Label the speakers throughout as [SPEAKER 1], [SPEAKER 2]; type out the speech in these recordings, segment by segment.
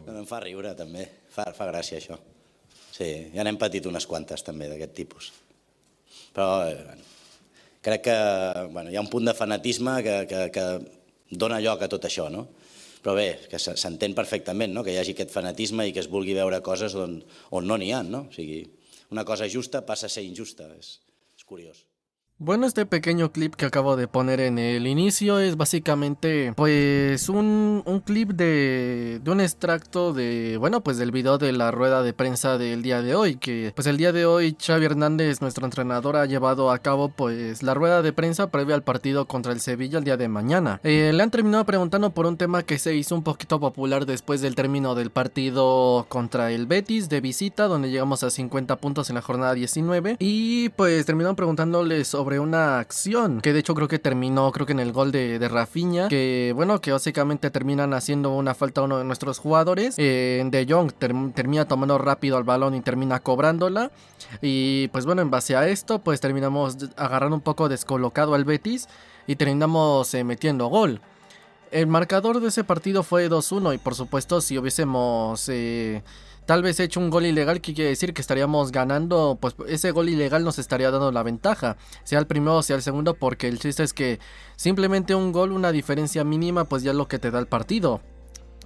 [SPEAKER 1] Em fa riure, també. Fa gràcia, això. Sí, ja n'hem patit unes quantes, també, d'aquest tipus. Però, crec que hi ha un punt de fanatisme que dona lloc a tot això, no? Però bé, que s'entén perfectament, no? Que hi hagi aquest fanatisme i que es vulgui veure coses on no n'hi ha, no? O sigui, una cosa justa passa a ser injusta, és curiós.
[SPEAKER 2] Bueno, este pequeño clip que acabo de poner en el inicio es básicamente pues un clip de un extracto de, bueno, pues del video de la rueda de prensa del día de hoy, que pues el día de hoy Xavi Hernández, nuestro entrenador, ha llevado a cabo pues la rueda de prensa previa al partido contra el Sevilla el día de mañana. Le han terminado preguntando por un tema que se hizo un poquito popular después del término del partido contra el Betis de visita, donde llegamos a 50 puntos en la jornada 19, y pues terminaron preguntándole sobre una acción que de hecho creo que en el gol de Rafinha, que bueno, que básicamente terminan haciendo una falta a uno de nuestros jugadores. De Jong termina tomando rápido el balón y termina cobrándola, y pues bueno, en base a esto pues terminamos agarrando un poco descolocado al Betis y terminamos metiendo gol. El marcador de ese partido fue 2-1, y por supuesto si hubiésemos tal vez hecho un gol ilegal, que quiere decir que estaríamos ganando, pues ese gol ilegal nos estaría dando la ventaja, sea el primero o sea el segundo, porque el chiste es que simplemente un gol, una diferencia mínima, pues ya es lo que te da el partido.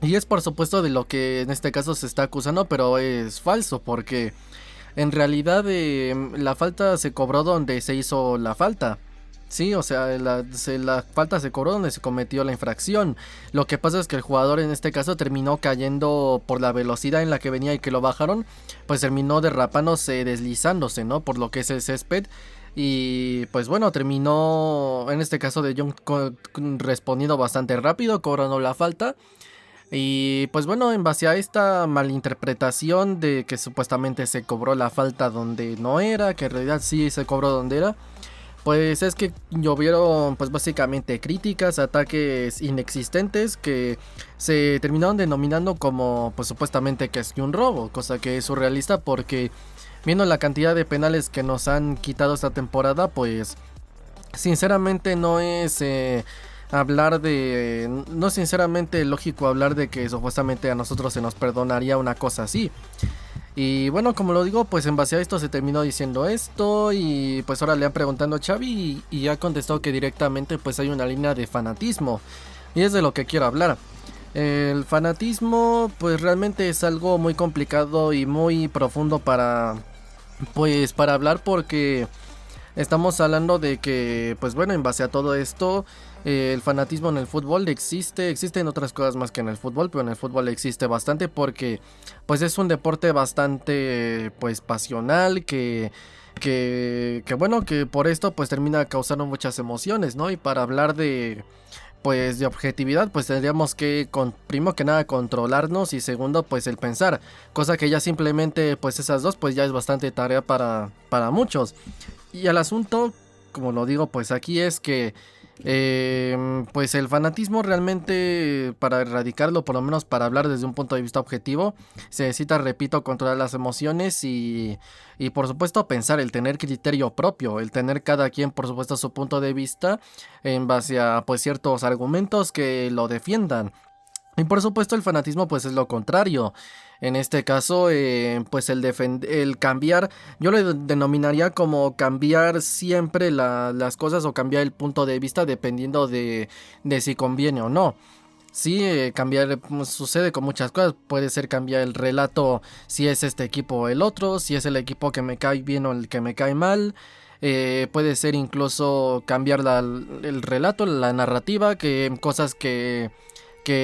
[SPEAKER 2] Y es por supuesto de lo que en este caso se está acusando, pero es falso, porque en realidad la falta se cobró donde se hizo la falta. Sí, o sea, la falta se cobró donde se cometió la infracción. Lo que pasa es que el jugador en este caso terminó cayendo por la velocidad en la que venía y que lo bajaron, pues terminó derrapándose, deslizándose, ¿no? Por lo que es el césped. Y pues bueno, terminó en este caso de Jong respondiendo bastante rápido, cobrando la falta. Y pues bueno, en base a esta malinterpretación de que supuestamente se cobró la falta donde no era, que en realidad sí se cobró donde era, pues es que llovieron pues básicamente críticas, ataques inexistentes que se terminaron denominando como pues supuestamente que es un robo, cosa que es surrealista, porque viendo la cantidad de penales que nos han quitado esta temporada, pues sinceramente no es no es sinceramente lógico hablar de que supuestamente a nosotros se nos perdonaría una cosa así. Y bueno, como lo digo, pues en base a esto se terminó diciendo esto, y pues ahora le han preguntado a Xavi y ha contestado que directamente pues hay una línea de fanatismo, y es de lo que quiero hablar. El fanatismo pues realmente es algo muy complicado y muy profundo para hablar, porque estamos hablando de que pues bueno, en base a todo esto, el fanatismo en el fútbol existen otras cosas más que en el fútbol, pero en el fútbol existe bastante, porque pues es un deporte bastante pues pasional, que bueno, que por esto pues termina causando muchas emociones, ¿no? Y para hablar de pues de objetividad, pues tendríamos que primero que nada controlarnos, y segundo pues el pensar, cosa que ya simplemente pues esas dos pues ya es bastante tarea para muchos. Y el asunto, como lo digo pues aquí, es que pues el fanatismo realmente, para erradicarlo, por lo menos para hablar desde un punto de vista objetivo, se necesita, repito, controlar las emociones y por supuesto pensar, el tener criterio propio, el tener cada quien por supuesto su punto de vista en base a pues ciertos argumentos que lo defiendan. Y por supuesto el fanatismo pues es lo contrario. En este caso pues el cambiar, yo lo denominaría como cambiar siempre las cosas, o cambiar el punto de vista dependiendo de si conviene o no. Sí, cambiar sucede con muchas cosas. Puede ser cambiar el relato, si es este equipo o el otro, si es el equipo que me cae bien o el que me cae mal. Puede ser incluso cambiar el relato, la narrativa, que cosas que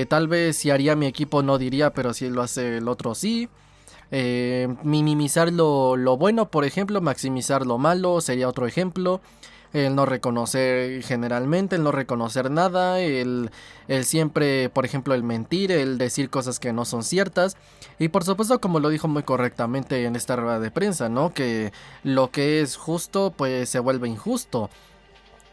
[SPEAKER 2] tal vez si haría mi equipo no diría, pero si lo hace el otro sí. Minimizar lo bueno, por ejemplo, maximizar lo malo sería otro ejemplo. El no reconocer generalmente, el no reconocer nada, el siempre, por ejemplo, el mentir, el decir cosas que no son ciertas. Y por supuesto, como lo dijo muy correctamente en esta rueda de prensa, ¿no? Que lo que es justo pues se vuelve injusto.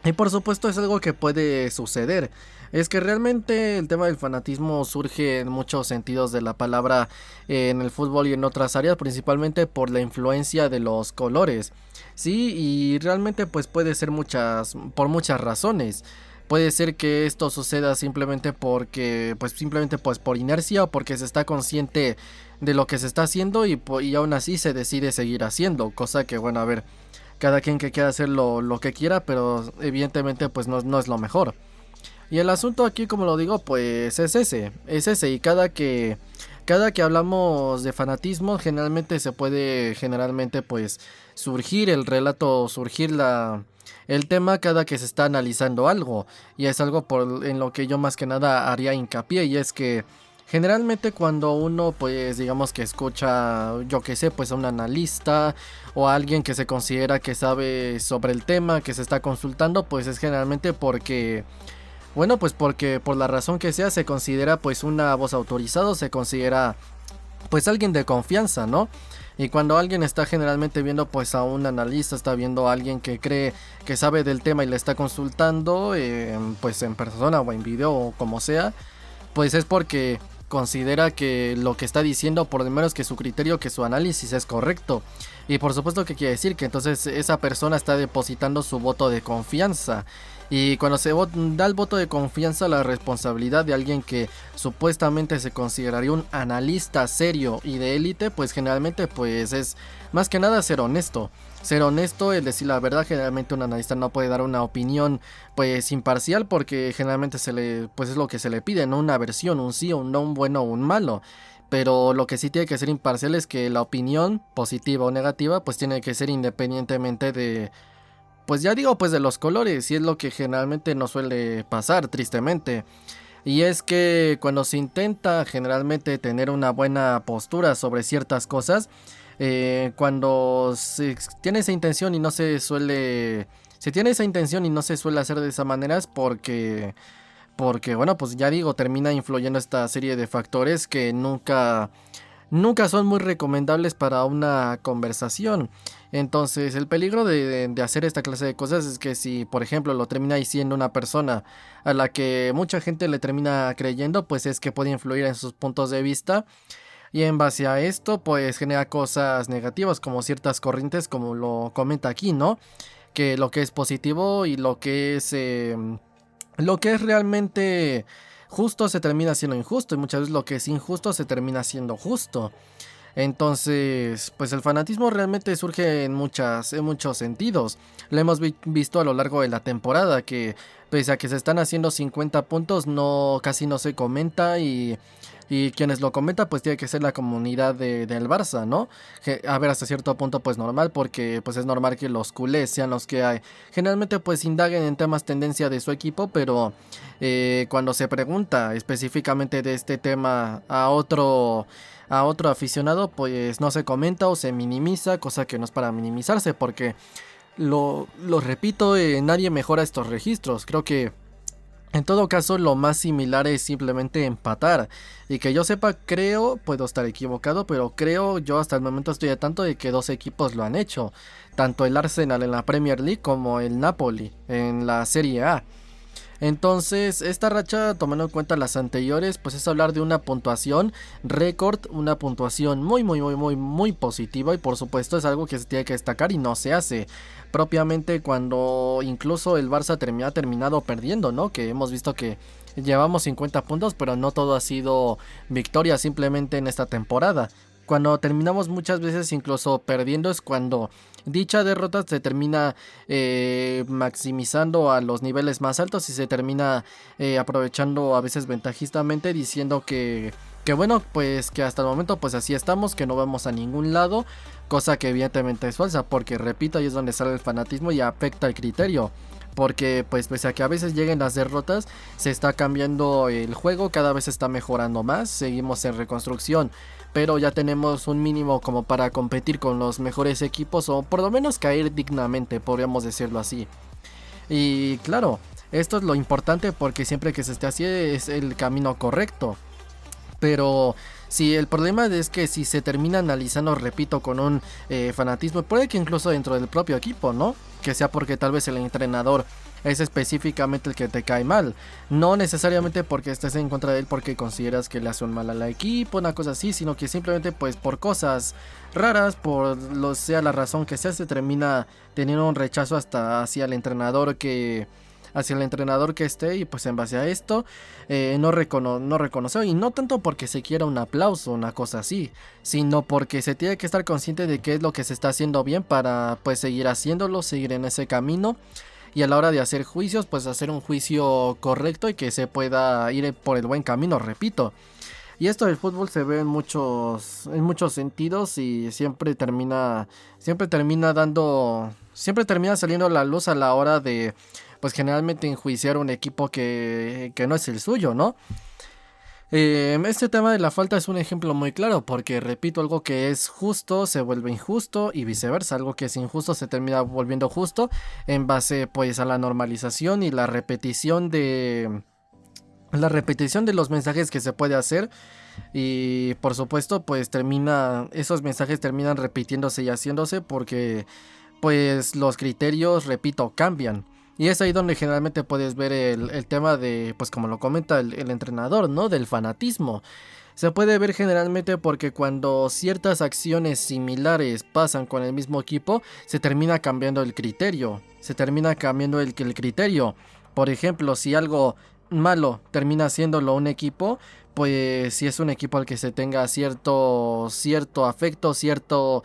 [SPEAKER 2] Y por supuesto es algo que puede suceder. Es que realmente el tema del fanatismo surge en muchos sentidos de la palabra en el fútbol y en otras áreas, principalmente por la influencia de los colores. Sí, y realmente pues puede ser por muchas razones. Puede ser que esto suceda simplemente porque, pues simplemente pues por inercia, o porque se está consciente de lo que se está haciendo y aún así se decide seguir haciendo, cosa que bueno, a ver, cada quien que quiera hacer lo que quiera, pero evidentemente pues no es lo mejor. Y el asunto aquí, como lo digo, pues es ese, y cada que hablamos de fanatismo, generalmente se puede, generalmente pues surgir el relato, surgir el tema cada que se está analizando algo, y es algo en lo que yo más que nada haría hincapié, y es que generalmente cuando uno pues digamos que escucha, yo que sé, pues a un analista o a alguien que se considera que sabe sobre el tema que se está consultando, pues es generalmente porque, bueno, pues porque por la razón que sea se considera pues una voz autorizada, se considera pues alguien de confianza, ¿no? Y cuando alguien está generalmente viendo pues a un analista, está viendo a alguien que cree que sabe del tema y le está consultando, pues en persona o en video o como sea, pues es porque considera que lo que está diciendo, por lo menos que su criterio, que su análisis es correcto. Y por supuesto que quiere decir que entonces esa persona está depositando su voto de confianza. Y cuando se da el voto de confianza, la responsabilidad de alguien que supuestamente se consideraría un analista serio y de élite, pues generalmente pues es más que nada ser honesto. Ser honesto, es decir la verdad. Generalmente un analista no puede dar una opinión pues imparcial, porque generalmente pues es lo que se le pide, no una versión, un sí o un no, un bueno o un malo. Pero lo que sí tiene que ser imparcial es que la opinión, positiva o negativa, pues tiene que ser independientemente de, pues ya digo, pues de los colores, y es lo que generalmente no suele pasar, tristemente. Y es que cuando se intenta generalmente tener una buena postura sobre ciertas cosas, cuando se tiene esa intención y no se suele, se tiene esa intención y no se suele hacer de esa manera, es porque bueno, pues ya digo, termina influyendo esta serie de factores que nunca son muy recomendables para una conversación. Entonces el peligro de hacer esta clase de cosas es que si por ejemplo lo termina diciendo una persona a la que mucha gente le termina creyendo, pues es que puede influir en sus puntos de vista, y en base a esto pues genera cosas negativas, como ciertas corrientes, como lo comenta aquí, ¿no? Que lo que es positivo y lo que es realmente justo se termina siendo injusto, y muchas veces lo que es injusto se termina siendo justo. Entonces, pues el fanatismo realmente surge en muchos sentidos. Lo hemos visto a lo largo de la temporada, que pese a que se están haciendo 50 puntos, casi no se comenta, y quienes lo comentan pues tiene que ser la comunidad del Barça, ¿no? A ver, hasta cierto punto pues normal, porque pues es normal que los culés sean los que generalmente pues indaguen en temas tendencia de su equipo, pero cuando se pregunta específicamente de este tema a otro aficionado, pues no se comenta o se minimiza, cosa que no es para minimizarse, porque lo repito, nadie mejora estos registros. Creo que en todo caso lo más similar es simplemente empatar, y que yo sepa, creo, puedo estar equivocado, pero creo, yo hasta el momento estoy al tanto de que dos equipos lo han hecho, tanto el Arsenal en la Premier League como el Napoli en la Serie A. Entonces, esta racha, tomando en cuenta las anteriores, pues es hablar de una puntuación récord, una puntuación muy positiva, y por supuesto es algo que se tiene que destacar y no se hace propiamente cuando incluso el Barça ha terminado perdiendo, ¿no? Que hemos visto que llevamos 50 puntos, pero no todo ha sido victoria simplemente en esta temporada. Cuando terminamos muchas veces incluso perdiendo es cuando dicha derrota se termina maximizando a los niveles más altos, y se termina aprovechando a veces ventajistamente, diciendo que bueno, pues que hasta el momento pues así estamos, que no vamos a ningún lado, cosa que evidentemente es falsa, porque repito, ahí es donde sale el fanatismo y afecta el criterio. Porque pues pese a que a veces lleguen las derrotas, se está cambiando el juego, cada vez está mejorando más, seguimos en reconstrucción, pero ya tenemos un mínimo como para competir con los mejores equipos, o por lo menos caer dignamente, podríamos decirlo así. Y claro, esto es lo importante, porque siempre que se esté así es el camino correcto. Pero si el problema es que si se termina analizando, repito, con un fanatismo, puede que incluso dentro del propio equipo, ¿no? Que sea porque tal vez el entrenador es específicamente el que te cae mal, no necesariamente porque estés en contra de él porque consideras que le hace un mal al equipo, una cosa así, sino que simplemente pues por cosas raras, sea la razón que sea, se termina teniendo un rechazo hasta hacia el entrenador que hacia el entrenador que esté, y pues en base a esto no reconocer, y no tanto porque se quiera un aplauso, una cosa así, sino porque se tiene que estar consciente de qué es lo que se está haciendo bien para pues seguir haciéndolo, seguir en ese camino, y a la hora de hacer juicios pues hacer un juicio correcto y que se pueda ir por el buen camino, repito. Y esto del fútbol se ve en muchos sentidos, y siempre termina saliendo a la luz a la hora de, pues generalmente enjuiciar un equipo que no es el suyo, ¿no? Este tema de la falta es un ejemplo muy claro, porque repito, algo que es justo se vuelve injusto y viceversa, algo que es injusto se termina volviendo justo en base pues a la normalización y la repetición de los mensajes que se puede hacer, y por supuesto pues esos mensajes terminan repitiéndose y haciéndose porque pues los criterios, repito, cambian. Y es ahí donde generalmente puedes ver el tema de, pues como lo comenta el entrenador, ¿no? Del fanatismo. Se puede ver generalmente porque cuando ciertas acciones similares pasan con el mismo equipo, se termina cambiando el criterio. Se termina cambiando el criterio. Por ejemplo, si algo malo termina haciéndolo un equipo, pues si es un equipo al que se tenga cierto afecto, cierto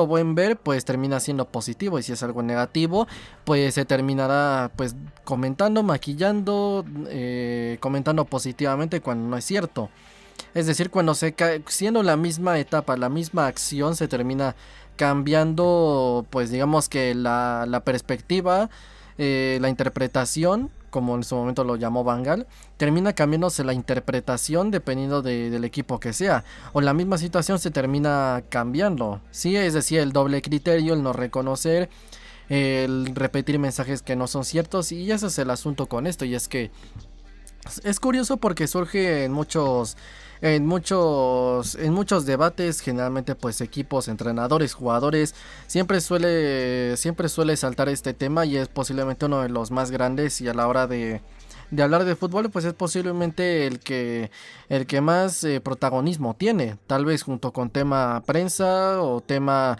[SPEAKER 2] buen ver, pues termina siendo positivo, y si es algo negativo, pues se terminará pues comentando, maquillando, comentando positivamente cuando no es cierto. Es decir, cuando siendo la misma etapa, la misma acción, se termina cambiando, pues digamos que la perspectiva, la interpretación, como en su momento lo llamó Van Gaal, termina cambiándose la interpretación dependiendo del equipo que sea, o la misma situación se termina cambiando, ¿sí? Es decir, el doble criterio, el no reconocer, el repetir mensajes que no son ciertos, y ese es el asunto con esto. Y es que es curioso porque surge en muchos debates, generalmente pues equipos, entrenadores, jugadores, siempre suele saltar este tema, y es posiblemente uno de los más grandes, y a la hora de hablar de fútbol pues es posiblemente el que más protagonismo tiene, tal vez junto con tema prensa o tema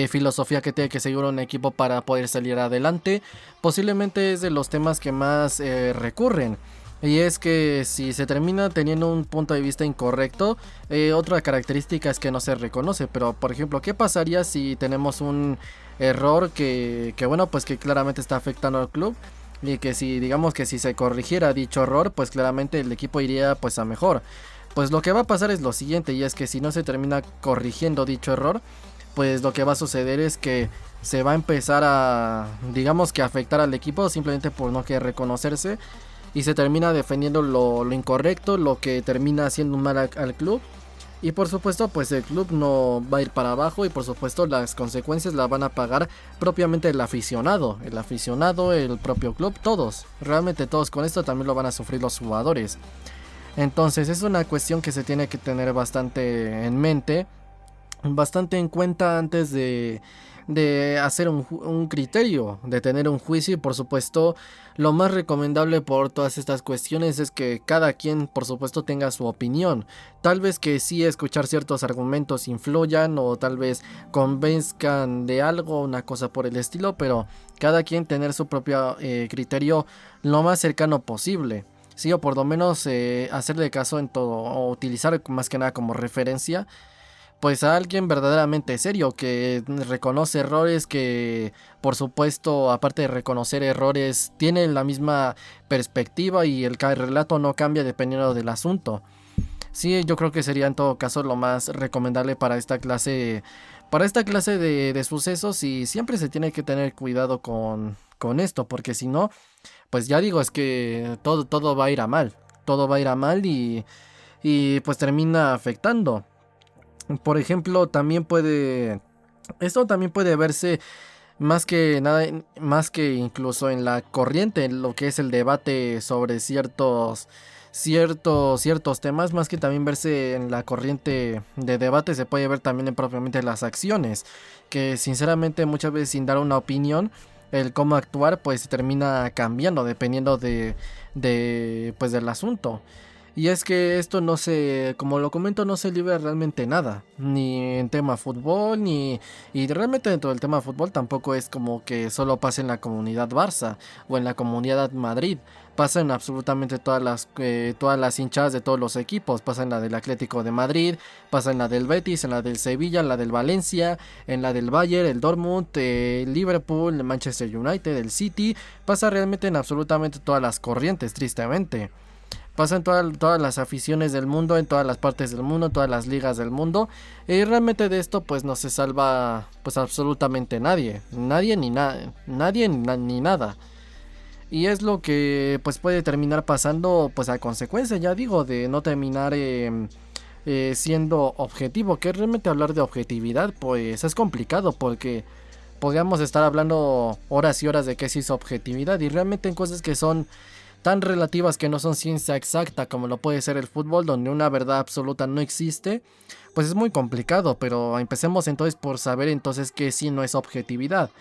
[SPEAKER 2] filosofía que tiene que seguir un equipo para poder salir adelante. Posiblemente es de los temas que más recurren. Y es que si se termina teniendo un punto de vista incorrecto, otra característica es que no se reconoce. Pero por ejemplo, ¿qué pasaría si tenemos un error que bueno, pues que claramente está afectando al club? Y que si digamos que si se corrigiera dicho error, pues claramente el equipo iría pues a mejor. Pues lo que va a pasar es lo siguiente, y es que si no se termina corrigiendo dicho error, pues lo que va a suceder es que se va a empezar a, digamos que afectar al equipo simplemente por no querer reconocerse, y se termina defendiendo lo incorrecto, lo que termina haciendo mal al club. Y por supuesto pues el club no va a ir para abajo, y por supuesto las consecuencias las van a pagar propiamente el aficionado, el propio club, todos, realmente todos. Con esto también lo van a sufrir los jugadores. Entonces es una cuestión que se tiene que tener bastante en mente, bastante en cuenta antes de hacer un criterio, de tener un juicio. Y por supuesto lo más recomendable por todas estas cuestiones es que cada quien por supuesto tenga su opinión. Tal vez que sí escuchar ciertos argumentos influyan, o tal vez convenzcan de algo, una cosa por el estilo, pero cada quien tener su propio criterio lo más cercano posible. Sí, o por lo menos hacerle caso en todo, o utilizar más que nada como referencia pues a alguien verdaderamente serio, que reconoce errores, que por supuesto aparte de reconocer errores tiene la misma perspectiva, y el relato no cambia dependiendo del asunto. Sí, yo creo que sería en todo caso lo más recomendable para esta clase de sucesos, y siempre se tiene que tener cuidado con esto, porque si no, pues ya digo, es que todo va a ir a mal, y pues termina afectando. Por ejemplo, esto también puede verse más que nada, más que incluso en la corriente, en lo que es el debate sobre ciertos temas, más que también verse en la corriente de debate, se puede ver también en propiamente las acciones, que sinceramente muchas veces sin dar una opinión, el cómo actuar pues se termina cambiando dependiendo pues del asunto. Y es que esto no se, como lo comento, no se libra realmente nada, ni en tema fútbol, y realmente dentro del tema fútbol tampoco es como que solo pasa en la comunidad Barça o en la comunidad Madrid, pasa en absolutamente todas las hinchadas de todos los equipos, pasa en la del Atlético de Madrid, pasa en la del Betis, en la del Sevilla, en la del Valencia, en la del Bayern, el Dortmund, el Liverpool, el Manchester United, el City, pasa realmente en absolutamente todas las corrientes, tristemente. Pasa en todas las aficiones del mundo, en todas las partes del mundo, en todas las ligas del mundo. Y realmente de esto pues no se salva pues absolutamente nadie. Nadie ni nada. Nadie ni nada. Y es lo que pues puede terminar pasando pues a consecuencia, ya digo, de no terminar siendo objetivo. Que realmente hablar de objetividad pues es complicado porque podríamos estar hablando horas y horas de qué es objetividad. Y realmente en cosas que son tan relativas que no son ciencia exacta como lo puede ser el fútbol, donde una verdad absoluta no existe, pues es muy complicado. Pero empecemos entonces por saber entonces qué sí no es objetividad.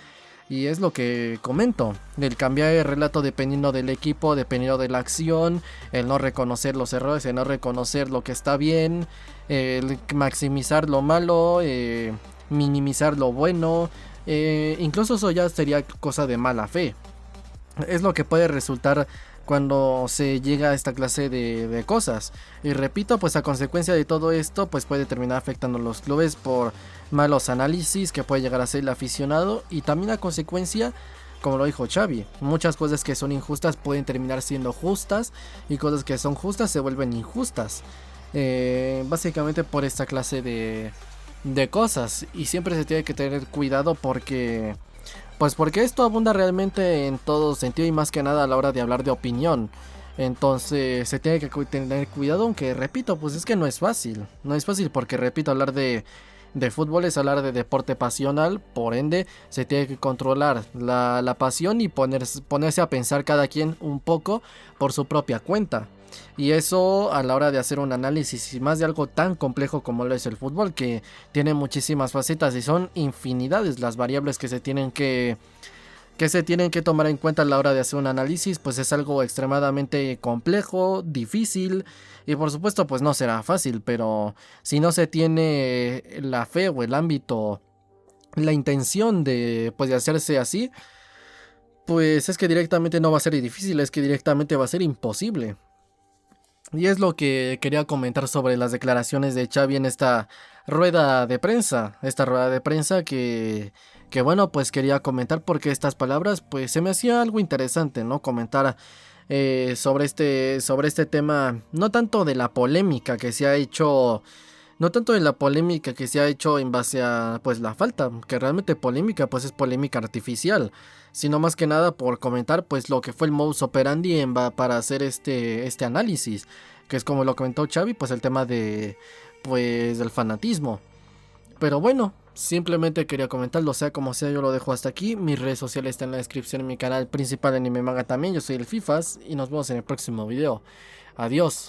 [SPEAKER 2] Y es lo que comento, el cambiar el relato dependiendo del equipo, dependiendo de la acción, el no reconocer los errores, el no reconocer lo que está bien, el maximizar lo malo, minimizar lo bueno, incluso eso ya sería cosa de mala fe. Es lo que puede resultar cuando se llega a esta clase de cosas. Y repito, pues a consecuencia de todo esto, pues puede terminar afectando a los clubes por malos análisis que puede llegar a ser el aficionado. Y también a consecuencia, como lo dijo Xavi, muchas cosas que son injustas pueden terminar siendo justas, y cosas que son justas se vuelven injustas. Básicamente por esta clase de cosas. Y siempre se tiene que tener cuidado porque... Pues porque esto abunda realmente en todo sentido, y más que nada a la hora de hablar de opinión. Entonces se tiene que tener cuidado, aunque repito, pues es que no es fácil. No es fácil porque, repito, hablar de fútbol es hablar de deporte pasional. Por ende, se tiene que controlar la pasión y ponerse a pensar cada quien un poco por su propia cuenta. Y eso a la hora de hacer un análisis, y más de algo tan complejo como lo es el fútbol, que tiene muchísimas facetas y son infinidades las variables que se tienen que tomar en cuenta a la hora de hacer un análisis, pues es algo extremadamente complejo, difícil, y por supuesto pues no será fácil. Pero si no se tiene la fe o el ámbito, la intención de pues de hacerse así, pues es que directamente no va a ser difícil, es que directamente va a ser imposible. Y es lo que quería comentar sobre las declaraciones de Xavi en esta rueda de prensa. Esta rueda de prensa que bueno, pues quería comentar porque estas palabras pues se me hacía algo interesante, ¿no? Comentar sobre este tema, no tanto de la polémica que se ha hecho... No tanto de la polémica que se ha hecho en base a pues la falta, que realmente polémica pues es polémica artificial, sino más que nada por comentar pues lo que fue el modus operandi para hacer este análisis, que es como lo comentó Xavi, pues el tema de pues del fanatismo. Pero bueno, simplemente quería comentarlo, sea como sea, yo lo dejo hasta aquí. Mis redes sociales están en la descripción, en mi canal principal Anime Manga también, yo soy el Fifas y nos vemos en el próximo video. Adiós.